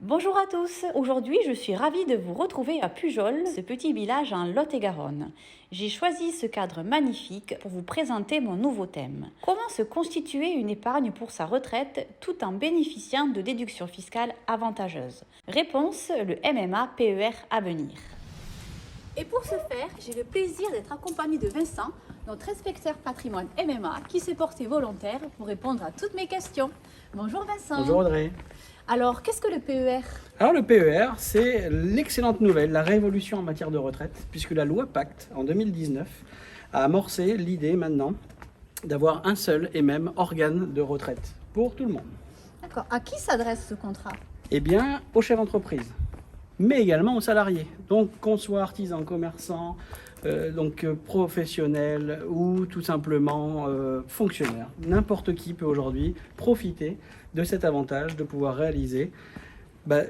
Bonjour à tous, aujourd'hui je suis ravie de vous retrouver à Pujol, ce petit village en Lot-et-Garonne. J'ai choisi ce cadre magnifique pour vous présenter mon nouveau thème. Comment se constituer une épargne pour sa retraite tout en bénéficiant de déductions fiscales avantageuses? Réponse, le MMA PER Avenir. Et pour ce faire, j'ai le plaisir d'être accompagnée de Vincent, notre inspecteur patrimoine MMA, qui s'est porté volontaire pour répondre à toutes mes questions. Bonjour Vincent. Bonjour Audrey. Alors, qu'est-ce que le PER? Alors le PER, c'est l'excellente nouvelle, la révolution en matière de retraite, puisque la loi Pacte, en 2019, a amorcé l'idée maintenant d'avoir un seul et même organe de retraite pour tout le monde. D'accord. À qui s'adresse ce contrat? Eh bien, aux chefs d'entreprise, mais également aux salariés. Donc, qu'on soit artisan, commerçant, professionnel ou tout simplement fonctionnaire. N'importe qui peut aujourd'hui profiter de cet avantage de pouvoir réaliser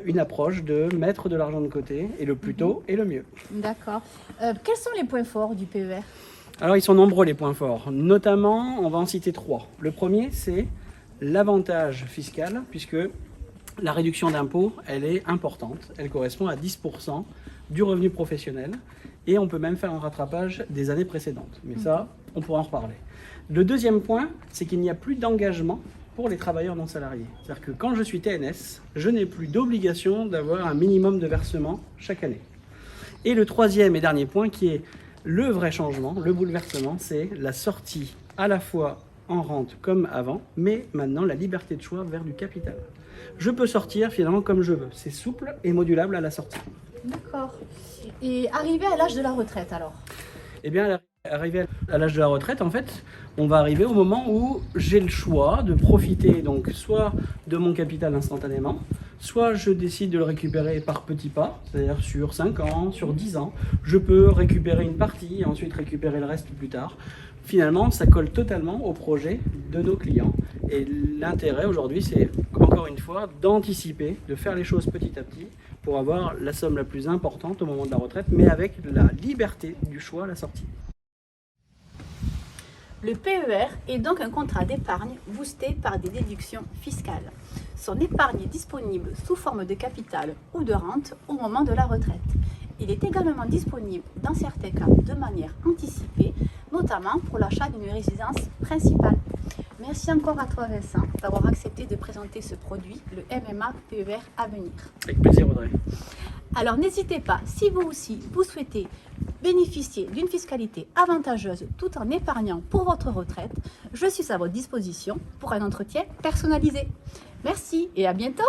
une approche de mettre de l'argent de côté, et le plus tôt et le mieux. D'accord. Quels sont les points forts du PER? Alors, ils sont nombreux les points forts. Notamment, on va en citer 3. Le premier, c'est l'avantage fiscal, puisque la réduction d'impôt, elle est importante. Elle correspond à 10% du revenu professionnel. Et on peut même faire un rattrapage des années précédentes. Mais ça, on pourra en reparler. Le deuxième point, c'est qu'il n'y a plus d'engagement pour les travailleurs non salariés. C'est-à-dire que quand je suis TNS, je n'ai plus d'obligation d'avoir un minimum de versement chaque année. Et le troisième et dernier point, qui est le vrai changement, le bouleversement, c'est la sortie à la fois en rente comme avant, mais maintenant la liberté de choix vers du capital. Je peux sortir finalement comme je veux. C'est souple et modulable à la sortie. D'accord. Et arriver à l'âge de la retraite alors? Eh bien, arriver à l'âge de la retraite, en fait, on va arriver au moment où j'ai le choix de profiter donc soit de mon capital instantanément, soit je décide de le récupérer par petits pas, c'est-à-dire sur 5 ans, sur 10 ans. Je peux récupérer une partie et ensuite récupérer le reste plus tard. Finalement, ça colle totalement au projet de nos clients. Et l'intérêt aujourd'hui, c'est encore une fois d'anticiper, de faire les choses petit à petit pour avoir la somme la plus importante au moment de la retraite, mais avec la liberté du choix à la sortie. Le PER est donc un contrat d'épargne boosté par des déductions fiscales. Son épargne est disponible sous forme de capital ou de rente au moment de la retraite. Il est également disponible dans certains cas de manière anticipée, notamment pour l'achat d'une résidence principale. Merci encore à toi Vincent d'avoir accepté de présenter ce produit, le MMA PER Avenir. Avec plaisir Audrey. Alors n'hésitez pas, si vous aussi vous souhaitez bénéficier d'une fiscalité avantageuse tout en épargnant pour votre retraite, je suis à votre disposition pour un entretien personnalisé. Merci et à bientôt!